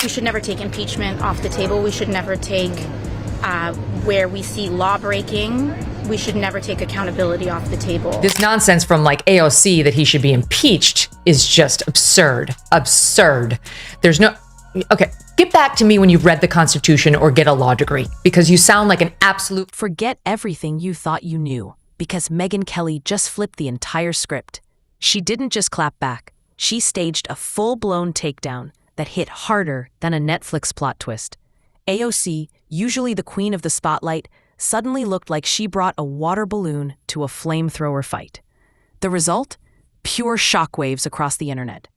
We should never take impeachment off the table. We should never take, where we see law breaking, we should never take accountability off the table. This nonsense from like AOC that he should be impeached is just absurd. Absurd. There's no... Okay, get back to me when you've read the Constitution or get a law degree, because you sound like an absolute... Forget everything you thought you knew, because Megyn Kelly just flipped the entire script. She didn't just clap back. She staged a full-blown takedown that hit harder than a Netflix plot twist. AOC, usually the queen of the spotlight, suddenly looked like she brought a water balloon to a flamethrower fight. The result? Pure shockwaves across the internet.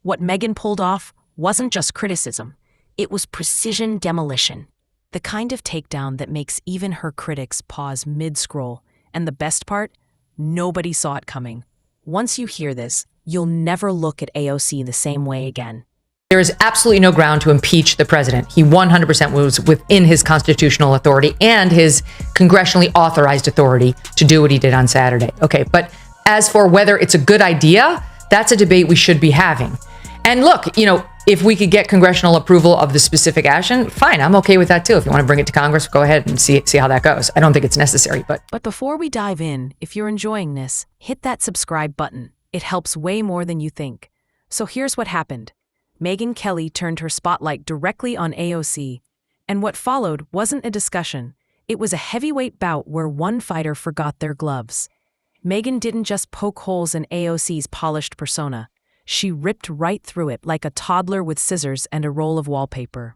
What Megyn pulled off wasn't just criticism. It was precision demolition. The kind of takedown that makes even her critics pause mid-scroll. And the best part? Nobody saw it coming. Once you hear this, you'll never look at AOC the same way again. There is absolutely no ground to impeach the president. He 100% was within his constitutional authority and his congressionally authorized authority to do what he did on Saturday. Okay, but as for whether it's a good idea, that's a debate we should be having. And look, you know, if we could get congressional approval of the specific action, fine, I'm okay with that too. If you want to bring it to Congress, go ahead and see how that goes. I don't think it's necessary, but... But before we dive in, if you're enjoying this, hit that subscribe button. It helps way more than you think. So here's what happened. Megyn Kelly turned her spotlight directly on AOC, and what followed wasn't a discussion. It was a heavyweight bout where one fighter forgot their gloves. Megyn didn't just poke holes in AOC's polished persona. She ripped right through it like a toddler with scissors and a roll of wallpaper.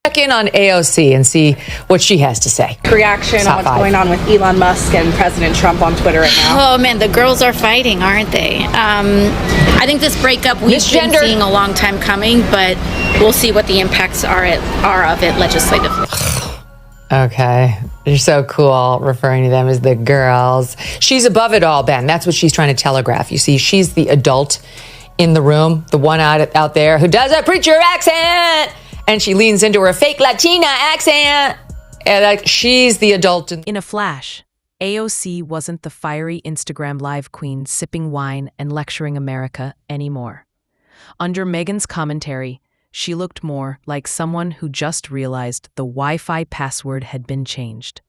Check in on AOC and see what she has to say. Reaction on what's going on with Elon Musk and President Trump on Twitter right now. Oh man, the girls are fighting, aren't they? I think this breakup we've been seeing a long time coming, but we'll see what the impacts are of it legislatively. Okay. You're so cool referring to them as the girls. She's above it all, Ben. That's what she's trying to telegraph. You see, she's the adult in the room, the one out there who does a preacher accent. And she leans into her fake Latina accent. And like, she's the adult. In a flash, AOC wasn't the fiery Instagram live queen sipping wine and lecturing America anymore. Under Megyn's commentary, she looked more like someone who just realized the Wi-Fi password had been changed.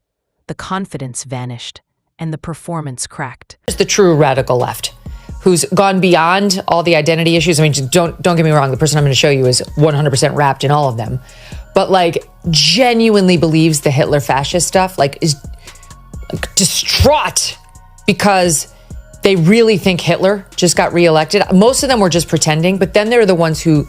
The confidence vanished, and the performance cracked. It's the true radical left, who's gone beyond all the identity issues. I mean, don't get me wrong. The person I'm going to show you is 100% wrapped in all of them, but like genuinely believes the Hitler fascist stuff, like is distraught because they really think Hitler just got reelected. Most of them were just pretending, but then there are the ones who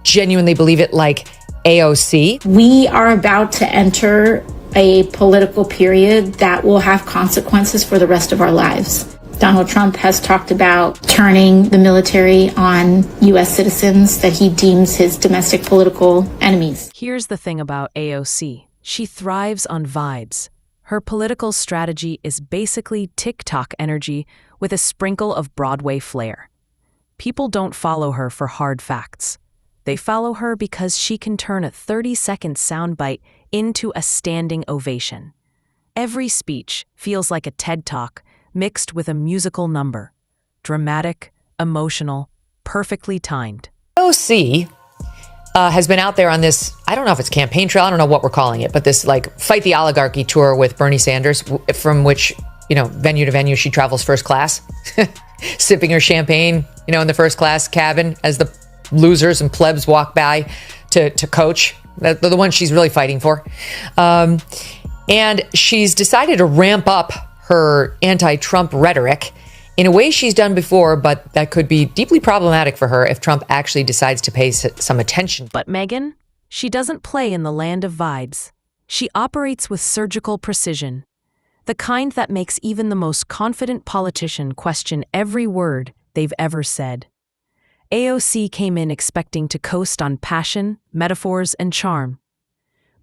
genuinely believe it, like AOC. We are about to enter a political period that will have consequences for the rest of our lives. Donald Trump has talked about turning the military on U.S. citizens that he deems his domestic political enemies. Here's the thing about AOC. She thrives on vibes. Her political strategy is basically TikTok energy with a sprinkle of Broadway flair. People don't follow her for hard facts. They follow her because she can turn a 30-second soundbite into a standing ovation. Every speech feels like a TED Talk mixed with a musical number. Dramatic, emotional, perfectly timed. AOC has been out there on this, I don't know if it's campaign trail, I don't know what we're calling it, but this like Fight the Oligarchy tour with Bernie Sanders, from which, you know, venue to venue, she travels first class, sipping her champagne, you know, in the first class cabin as the losers and plebs walk by to coach. They're the ones she's really fighting for. And she's decided to ramp up her anti-Trump rhetoric in a way she's done before, but that could be deeply problematic for her if Trump actually decides to pay some attention. But Megyn, she doesn't play in the land of vibes. She operates with surgical precision, the kind that makes even the most confident politician question every word they've ever said. AOC came in expecting to coast on passion, metaphors, and charm.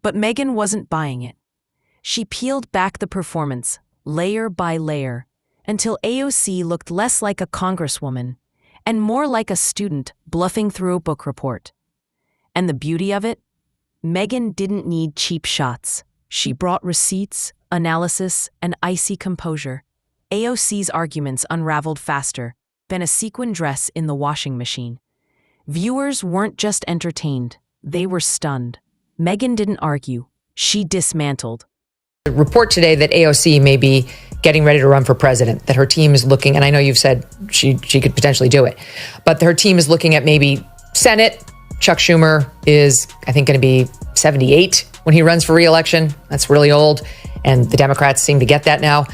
But Megyn wasn't buying it. She peeled back the performance, layer by layer, until AOC looked less like a congresswoman and more like a student bluffing through a book report. And the beauty of it? Megyn didn't need cheap shots. She brought receipts, analysis, and icy composure. AOC's arguments unraveled faster than a sequin dress in the washing machine. Viewers weren't just entertained, They were stunned. Megyn didn't argue. She dismantled. The report today that AOC may be getting ready to run for president, that her team is looking, and I know you've said she could potentially do it, but her team is looking at maybe Senate. Chuck Schumer is, I think, going to be 78 when he runs for re-election. That's really old, and the Democrats seem to get that now.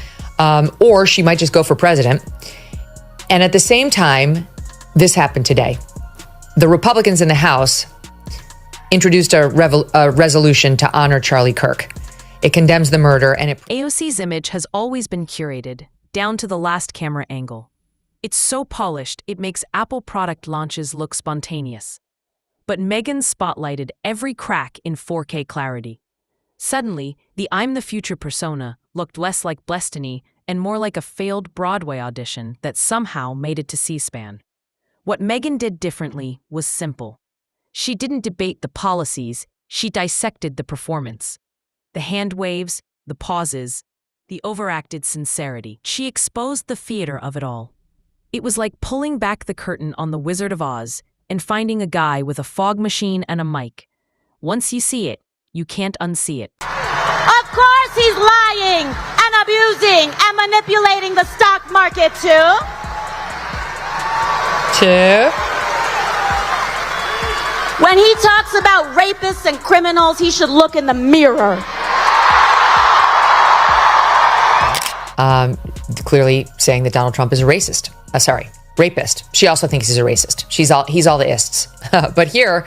Or she might just go for president. And at the same time, this happened today. The Republicans in the House introduced a resolution to honor Charlie Kirk. It condemns the murder and AOC's image has always been curated, down to the last camera angle. It's so polished, it makes Apple product launches look spontaneous. But Megyn spotlighted every crack in 4K clarity. Suddenly, the I'm the Future persona looked less like Blestiny and more like a failed Broadway audition that somehow made it to C-SPAN. What Megyn did differently was simple. She didn't debate the policies, she dissected the performance. The hand waves, the pauses, the overacted sincerity. She exposed the theater of it all. It was like pulling back the curtain on The Wizard of Oz and finding a guy with a fog machine and a mic. Once you see it, you can't unsee it. Of course he's lying and abusing and manipulating the stock market too. When he talks about rapists and criminals, he should look in the mirror. Clearly saying that Donald Trump is a racist. Rapist. She also thinks he's a racist. He's all the ists. But here,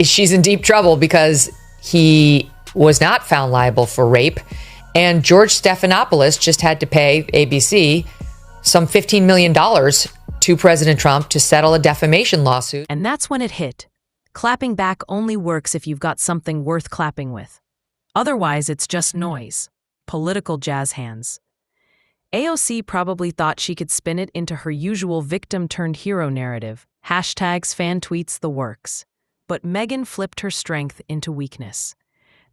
she's in deep trouble because he was not found liable for rape. And George Stephanopoulos just had to pay ABC some $15 million to President Trump to settle a defamation lawsuit. And that's when it hit. Clapping back only works if you've got something worth clapping with. Otherwise, it's just noise. Political jazz hands. AOC probably thought she could spin it into her usual victim-turned-hero narrative. Hashtags, fan tweets, the works. But Megyn flipped her strength into weakness.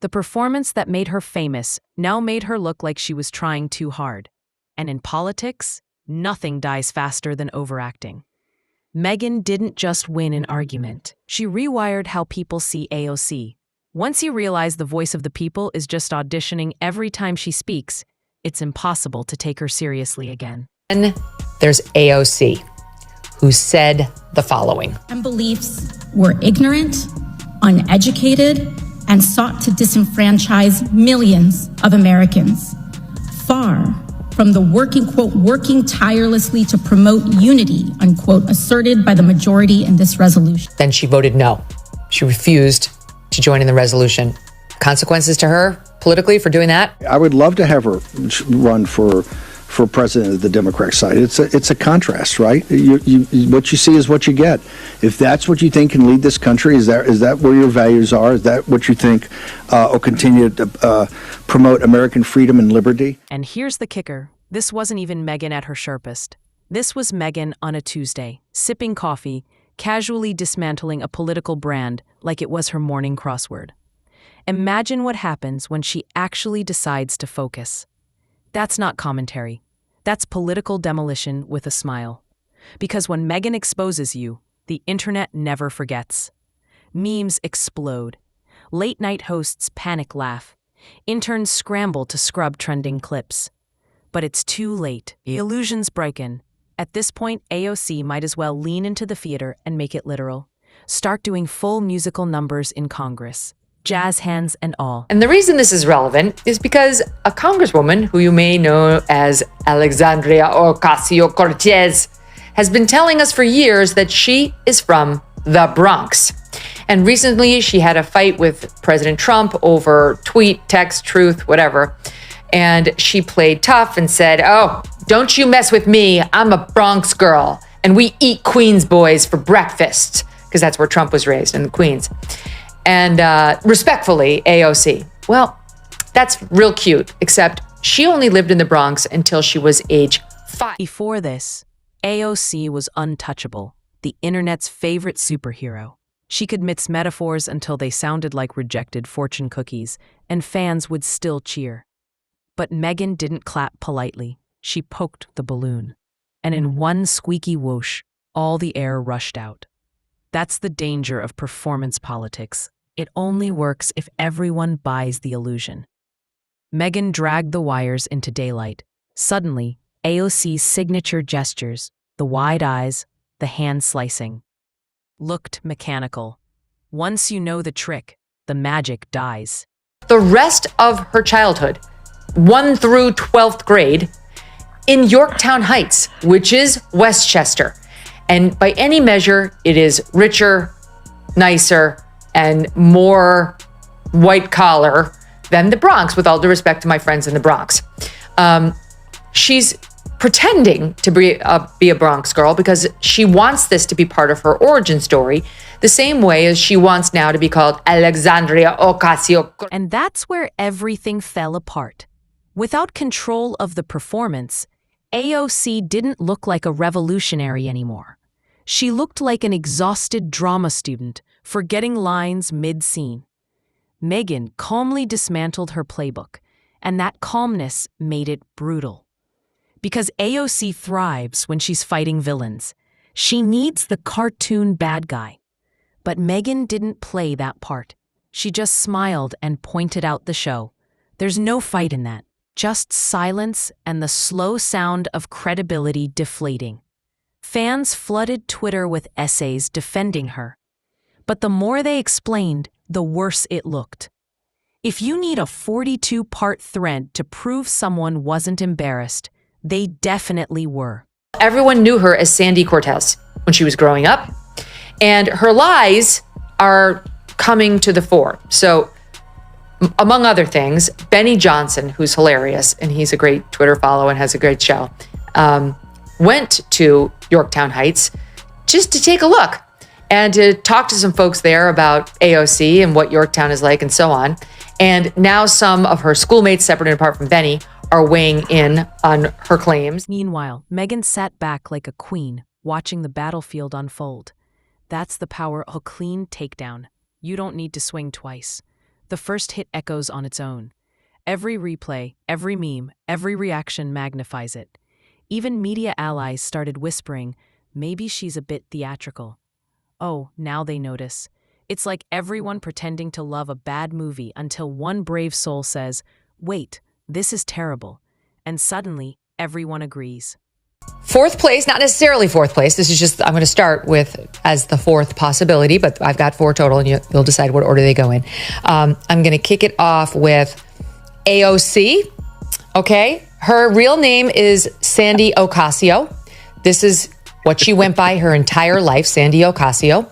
The performance that made her famous now made her look like she was trying too hard. And in politics, nothing dies faster than overacting. Megyn didn't just win an argument. She rewired how people see AOC. Once you realize the voice of the people is just auditioning every time she speaks, it's impossible to take her seriously again. And there's AOC, who said the following. And beliefs were ignorant, uneducated, and sought to disenfranchise millions of Americans, far from the working tirelessly to promote unity, unquote, asserted by the majority in this resolution. Then she voted no. She refused to join in the resolution. Consequences to her politically for doing that? I would love to have her run for president of the Democratic side. It's a contrast, right? What you see is what you get. If that's what you think can lead this country, is that where your values are? Is that what you think will continue to promote American freedom and liberty? And here's the kicker. This wasn't even Megyn at her sharpest. This was Megyn on a Tuesday, sipping coffee, casually dismantling a political brand like it was her morning crossword. Imagine what happens when she actually decides to focus. That's not commentary. That's political demolition with a smile. Because when Megyn exposes you, the internet never forgets. Memes explode. Late-night hosts panic laugh. Interns scramble to scrub trending clips. But it's too late. Illusions breaking. At this point, AOC might as well lean into the theater and make it literal. Start doing full musical numbers in Congress. Jazz hands and all. And the reason this is relevant is because a congresswoman who you may know as Alexandria Ocasio-Cortez has been telling us for years that she is from the Bronx. And recently she had a fight with President Trump over tweet, text, truth, whatever. And she played tough and said, "Oh, don't you mess with me. I'm a Bronx girl. And we eat Queens boys for breakfast." Because that's where Trump was raised, in the Queens. And respectfully, AOC. Well, that's real cute, except she only lived in the Bronx until she was age 5. Before this, AOC was untouchable, the internet's favorite superhero. She could mix metaphors until they sounded like rejected fortune cookies, and fans would still cheer. But Megyn didn't clap politely. She poked the balloon. And in one squeaky whoosh, all the air rushed out. That's the danger of performance politics. It only works if everyone buys the illusion. Megyn dragged the wires into daylight. Suddenly, AOC's signature gestures, the wide eyes, the hand slicing, looked mechanical. Once you know the trick, the magic dies. The rest of her childhood, 1 through 12th grade, in Yorktown Heights, which is Westchester. And by any measure, it is richer, nicer, and more white collar than the Bronx, with all due respect to my friends in the Bronx. She's pretending to be a Bronx girl because she wants this to be part of her origin story, the same way as she wants now to be called Alexandria Ocasio. And that's where everything fell apart. Without control of the performance, AOC didn't look like a revolutionary anymore. She looked like an exhausted drama student, forgetting lines mid-scene. Megyn calmly dismantled her playbook, and that calmness made it brutal. Because AOC thrives when she's fighting villains. She needs the cartoon bad guy. But Megyn didn't play that part. She just smiled and pointed out the show. There's no fight in that, just silence and the slow sound of credibility deflating. Fans flooded Twitter with essays defending her. But the more they explained, the worse it looked. If you need a 42-part thread to prove someone wasn't embarrassed, they definitely were. Everyone knew her as Sandy Cortez when she was growing up, and her lies are coming to the fore. So, among other things, Benny Johnson, who's hilarious, and he's a great Twitter follow and has a great show, went to Yorktown Heights just to take a look and to talk to some folks there about AOC and what Yorktown is like and so on. And now some of her schoolmates, separate and apart from Benny, are weighing in on her claims. Meanwhile, Megyn sat back like a queen, watching the battlefield unfold. That's the power of a clean takedown. You don't need to swing twice. The first hit echoes on its own. Every replay, every meme, every reaction magnifies it. Even media allies started whispering, maybe she's a bit theatrical. Oh, now they notice. It's like everyone pretending to love a bad movie until one brave soul says, wait, this is terrible. And suddenly, everyone agrees. Fourth place, not necessarily fourth place. This is just, I'm going to start with as the fourth possibility, but I've got 4 total and you'll decide what order they go in. I'm going to kick it off with AOC. Okay. Her real name is Sandy Ocasio. This is what she went by her entire life, Sandy Ocasio.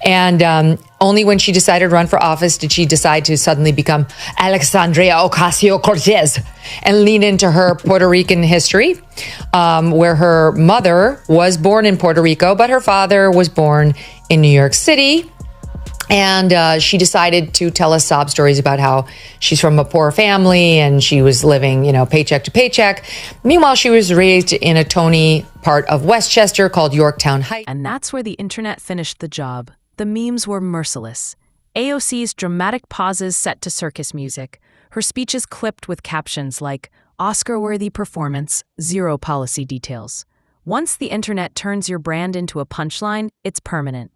And only when she decided to run for office did she decide to suddenly become Alexandria Ocasio-Cortez and lean into her Puerto Rican history, where her mother was born in Puerto Rico, but her father was born in New York City. And she decided to tell us sob stories about how she's from a poor family and she was living, paycheck to paycheck. Meanwhile, she was raised in a Tony part of Westchester called Yorktown Heights. And that's where the internet finished the job. The memes were merciless. AOC's dramatic pauses set to circus music. Her speeches clipped with captions like, Oscar-worthy performance, 0 policy details. Once the internet turns your brand into a punchline, it's permanent.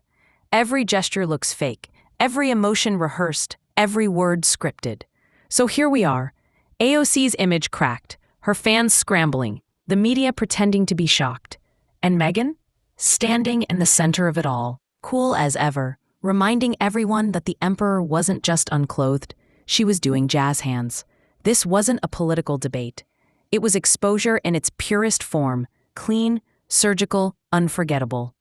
Every gesture looks fake, every emotion rehearsed, every word scripted. So here we are, AOC's image cracked, her fans scrambling, the media pretending to be shocked. And Megyn? Standing in the center of it all, cool as ever, reminding everyone that the emperor wasn't just unclothed, she was doing jazz hands. This wasn't a political debate. It was exposure in its purest form, clean, surgical, unforgettable.